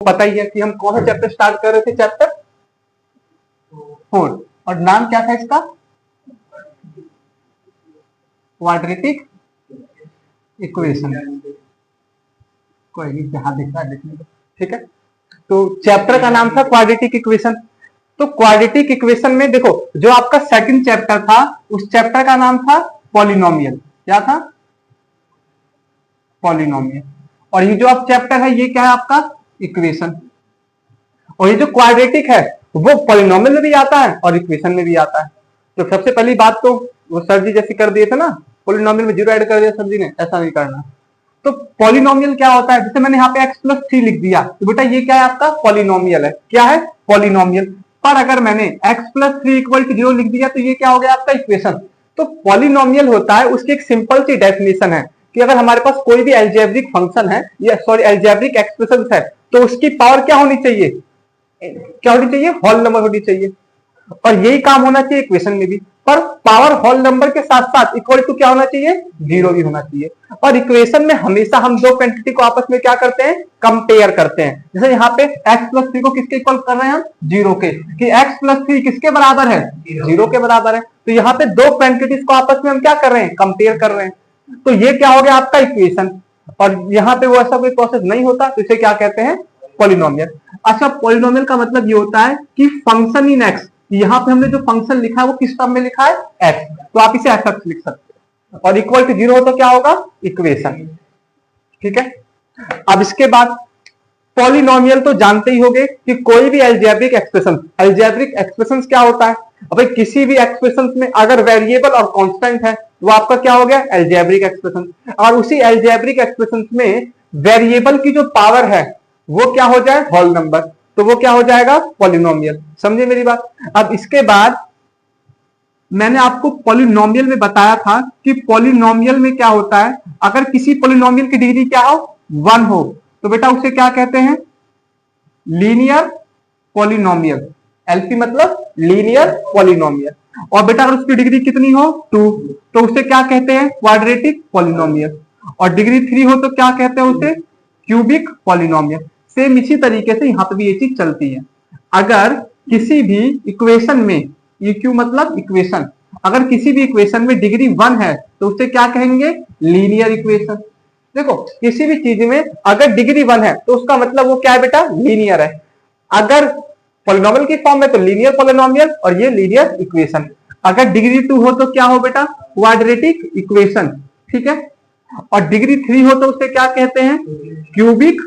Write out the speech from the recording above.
पता ही है कि हम कौन सा चैप्टर स्टार्ट कर रहे थे, चैप्टर 4, और नाम क्या था इसका, क्वाड्रेटिक इक्वेशन। कोई नहीं, जहां दिख रहा है देखने को, ठीक है। तो चैप्टर का नाम था क्वाड्रेटिक इक्वेशन। तो क्वाड्रेटिक इक्वेशन में देखो, जो आपका सेकंड चैप्टर था उस चैप्टर का नाम था पॉलिनोमियल। क्या था, पॉलिनोमियल। और ये जो आप चैप्टर है ये क्या है आपका, इक्वेशन। और ये जो क्वाड्रेटिक है वो पॉलिनोमियल में भी आता है और इक्वेशन में भी आता है। तो सबसे पहली बात तो वो सर जी जैसे कर दिए थे ना, पॉलिनोमियल में 0 ऐड कर दिया सर जी ने, ऐसा नहीं करना। तो पॉलिनोमियल क्या होता है, जैसे मैंने यहाँ पे x+3 लिख दिया, तो बेटा ये क्या है आपका, पॉलिनोमियल है। क्या है, पॉलिनोमियल। पर अगर मैंने x+3 = 0 लिख दिया तो ये क्या हो गया आपका, इक्वेशन। तो पॉलिनोमियल होता है, उसकी एक सिंपल सी डेफिनेशन है कि अगर हमारे पास कोई भी एल्जेब्रिक फंक्शन है या सॉरी एल्जेब्रिक एक्सप्रेशन है तो उसकी पावर क्या होनी चाहिए, क्या होनी चाहिए, होल नंबर होनी चाहिए। और यही काम होना चाहिए इक्वेशन में भी, पर पावर होल नंबर के साथ साथ इक्वल टू क्या होना चाहिए, 0 भी होना चाहिए। और इक्वेशन में हमेशा हम दो क्वांटिटी को आपस में क्या करते हैं, कंपेयर करते हैं। जैसे यहाँ पे x+3 को किसके इक्वल कर रहे हैं हम, 0 के, कि x+3 किसके बराबर है, 0 के बराबर है। तो यहाँ पे दो क्वांटिटीज को आपस में हम क्या कर रहे हैं, कंपेयर कर रहे हैं। तो ये क्या हो गया आपका इक्वेशन। और यहाँ पे वो ऐसा कोई प्रोसेस नहीं होता, तो इसे क्या कहते हैं, पॉलिनोमियल। अच्छा, पॉलिनोमियल का मतलब ये होता है कि फंक्शन इन एक्स, यहाँ पे हमने जो फंक्शन लिखा है वो किस टर्म में लिखा है, एक्स, तो आप इसे एफ लिख सकते हैं। और इक्वल टू 0 हो तो क्या होगा, इक्वेशन। ठीक है। अब इसके बाद पॉलिनोमियल तो जानते ही होंगे कि कोई भी एल्जेब्रिक एक्सप्रेशन, एल्जेब्रिक एक्सप्रेशन क्या होता है, अब किसी भी एक्सप्रेशन में अगर वेरिएबल और कांस्टेंट है वो आपका क्या हो गया, एल्जेब्रिक एक्सप्रेशन। और उसी एल्जेब्रिक एक्सप्रेशन में वेरिएबल की जो पावर है वो क्या हो जाए, होल नंबर, तो वो क्या हो जाएगा, पॉलिनोमियल। समझे मेरी बात। अब इसके बाद मैंने आपको पॉलिनोमियल में बताया था कि पॉलिनोमियल में क्या होता है, अगर किसी पॉलिनोमियल की डिग्री क्या हो, 1 हो, तो बेटा उसे क्या कहते हैं, लीनियर पॉलिनोमियल। एलपी मतलब लीनियर पॉलिनोमियल। और बेटा अगर उसकी डिग्री कितनी हो, 2, तो उसे क्या कहते हैं, क्वाड्रेटिक पॉलिनोमियल। और डिग्री 3 हो तो क्या कहते हैं उसे, क्यूबिक पॉलिनोमियल। सेम इसी तरीके से यहाँ पे भी ये चीज चलती है। अगर किसी भी इक्वेशन में, ये क्यू मतलब इक्वेशन, अगर किसी भी इक्वेशन में डिग्री 1 है तो उसे क्या कहेंगे, लीनियर इक्वेशन। देखो किसी भी चीज में अगर डिग्री 1 है तो उसका मतलब वो क्या है बेटा, लीनियर है। अगर पॉलिनोमियल की फॉर्म में तो लीनियर पॉलिनोमियल और ये लीनियर इक्वेशन। अगर डिग्री 2 हो तो क्या हो बेटा, क्वाड्रेटिक इक्वेशन। ठीक है। और डिग्री 3 हो तो उसे क्या कहते हैं, क्यूबिक